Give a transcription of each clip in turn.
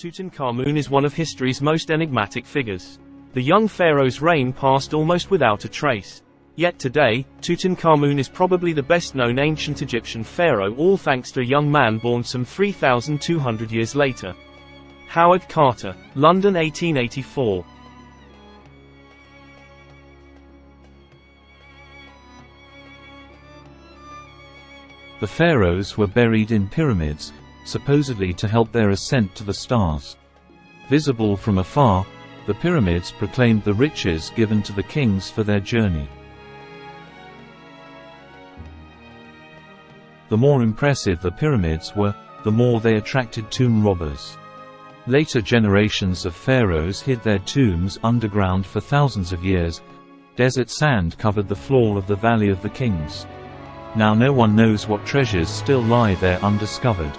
Tutankhamun is one of history's most enigmatic figures. The young pharaoh's reign passed almost without a trace. Yet today, Tutankhamun is probably the best-known ancient Egyptian pharaoh, all thanks to a young man born some 3,200 years later. Howard Carter, London 1884. The pharaohs were buried in pyramids, supposedly to help their ascent to the stars. Visible from afar, the pyramids proclaimed the riches given to the kings for their journey. The more impressive the pyramids were, the more they attracted tomb robbers. Later generations of pharaohs hid their tombs underground for thousands of years. Desert sand covered the floor of the Valley of the Kings. Now no one knows what treasures still lie there undiscovered.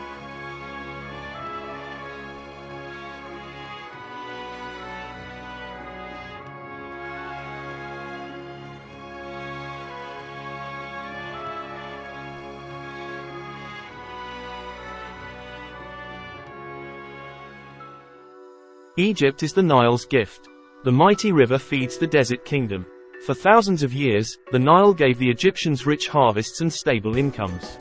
Egypt is the Nile's gift. The mighty river feeds the desert kingdom. For thousands of years, the Nile gave the Egyptians rich harvests and stable incomes.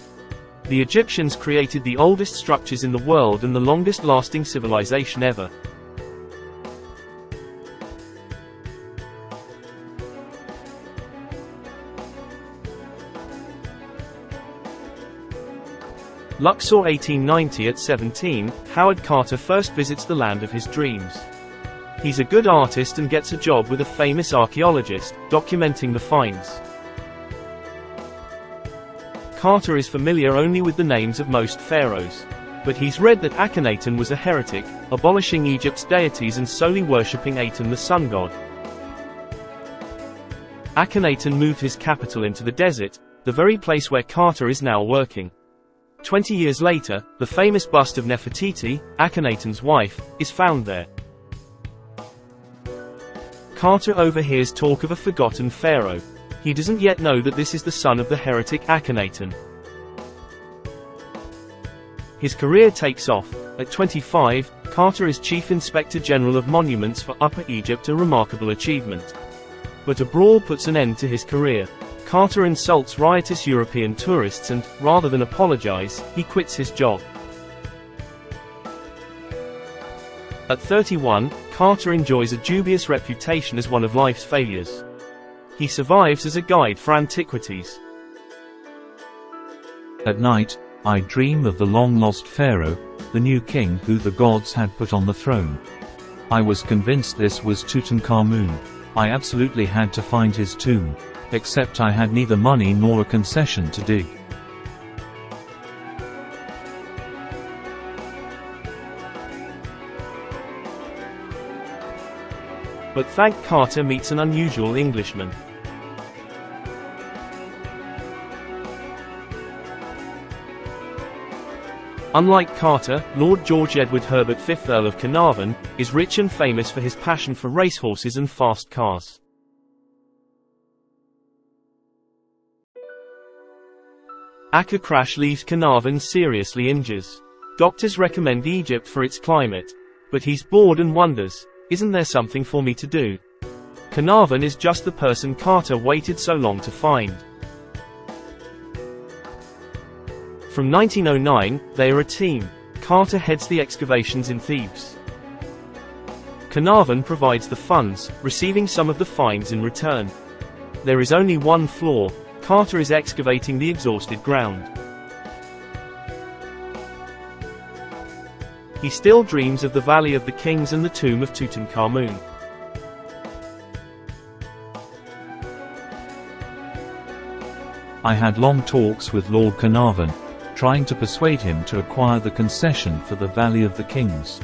The Egyptians created the oldest structures in the world and the longest-lasting civilization ever. Luxor 1890. At 17, Howard Carter first visits the land of his dreams. He's a good artist and gets a job with a famous archaeologist, documenting the finds. Carter is familiar only with the names of most pharaohs. But he's read that Akhenaten was a heretic, abolishing Egypt's deities and solely worshipping Aten, the sun god. Akhenaten moved his capital into the desert, the very place where Carter is now working. 20 years later, the famous bust of Nefertiti, Akhenaten's wife, is found there. Carter overhears talk of a forgotten pharaoh. He doesn't yet know that this is the son of the heretic Akhenaten. His career takes off. At 25, Carter is Chief Inspector General of Monuments for Upper Egypt, a remarkable achievement. But a brawl puts an end to his career. Carter insults riotous European tourists and, rather than apologize, he quits his job. At 31, Carter enjoys a dubious reputation as one of life's failures. He survives as a guide for antiquities. At night, I dream of the long-lost pharaoh, the new king who the gods had put on the throne. I was convinced this was Tutankhamun. I absolutely had to find his tomb. Except I had neither money nor a concession to dig. But thank Carter meets an unusual Englishman. Unlike Carter, Lord George Edward Herbert, 5th Earl of Carnarvon, is rich and famous for his passion for racehorses and fast cars. A car crash leaves Carnarvon seriously injured. Doctors recommend Egypt for its climate. But he's bored and wonders, isn't there something for me to do? Carnarvon is just the person Carter waited so long to find. From 1909, they are a team. Carter heads the excavations in Thebes. Carnarvon provides the funds, receiving some of the finds in return. There is only one flaw. Carter is excavating the exhausted ground. He still dreams of the Valley of the Kings and the tomb of Tutankhamun. I had long talks with Lord Carnarvon, trying to persuade him to acquire the concession for the Valley of the Kings.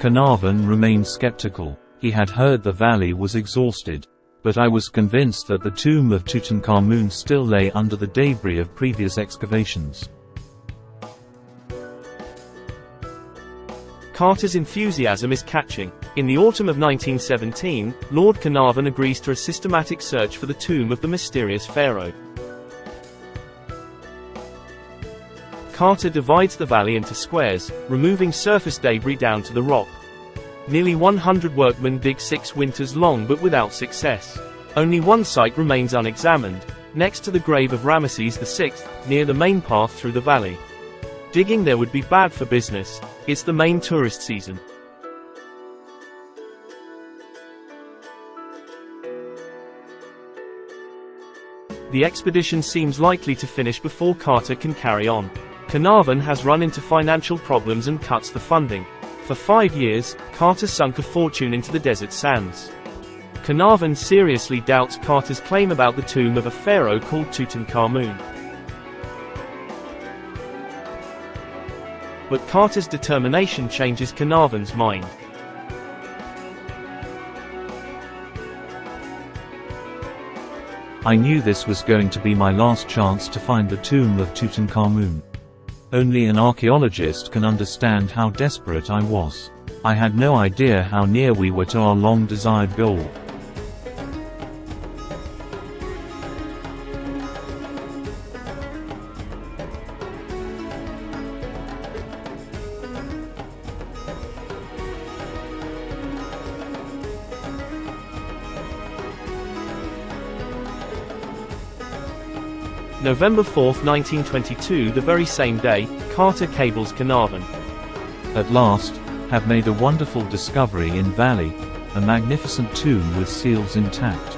Carnarvon remained skeptical. He had heard the valley was exhausted. But I was convinced that the tomb of Tutankhamun still lay under the debris of previous excavations. Carter's enthusiasm is catching. In the autumn of 1917, Lord Carnarvon agrees to a systematic search for the tomb of the mysterious pharaoh. Carter divides the valley into squares, removing surface debris down to the rock. Nearly 100 workmen dig 6 winters long but without success. Only one site remains unexamined, next to the grave of Ramesses VI, near the main path through the valley. Digging there would be bad for business, it's the main tourist season. The expedition seems likely to finish before Carter can carry on. Carnarvon has run into financial problems and cuts the funding. For 5 years, Carter sunk a fortune into the desert sands. Carnarvon seriously doubts Carter's claim about the tomb of a pharaoh called Tutankhamun. But Carter's determination changes Carnarvon's mind. I knew this was going to be my last chance to find the tomb of Tutankhamun. Only an archaeologist can understand how desperate I was. I had no idea how near we were to our long-desired goal. November 4, 1922, the very same day, Carter cables Carnarvon. At last, have made a wonderful discovery in Valley, a magnificent tomb with seals intact.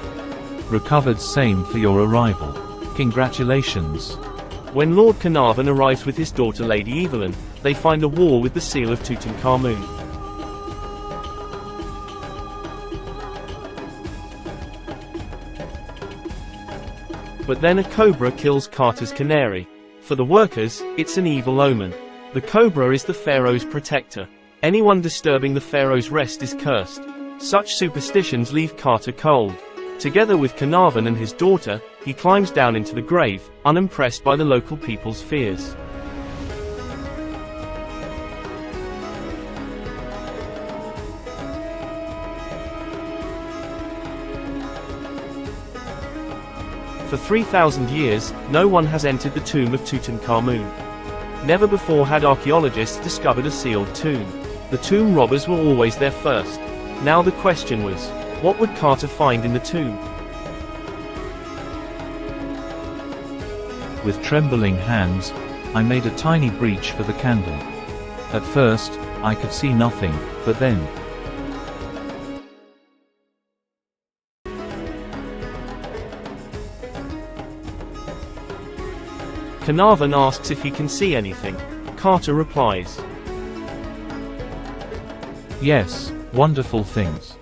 Recovered same for your arrival. Congratulations. When Lord Carnarvon arrives with his daughter Lady Evelyn, they find a wall with the seal of Tutankhamun. But then a cobra kills Carter's canary. For the workers, it's an evil omen. The cobra is the pharaoh's protector. Anyone disturbing the pharaoh's rest is cursed. Such superstitions leave Carter cold. Together with Carnarvon and his daughter, he climbs down into the grave, unimpressed by the local people's fears. For 3,000 years, no one has entered the tomb of Tutankhamun. Never before had archaeologists discovered a sealed tomb. The tomb robbers were always there first. Now the question was, what would Carter find in the tomb? With trembling hands, I made a tiny breach for the candle. At first, I could see nothing, but then, Carnarvon asks if he can see anything. Carter replies, yes, wonderful things.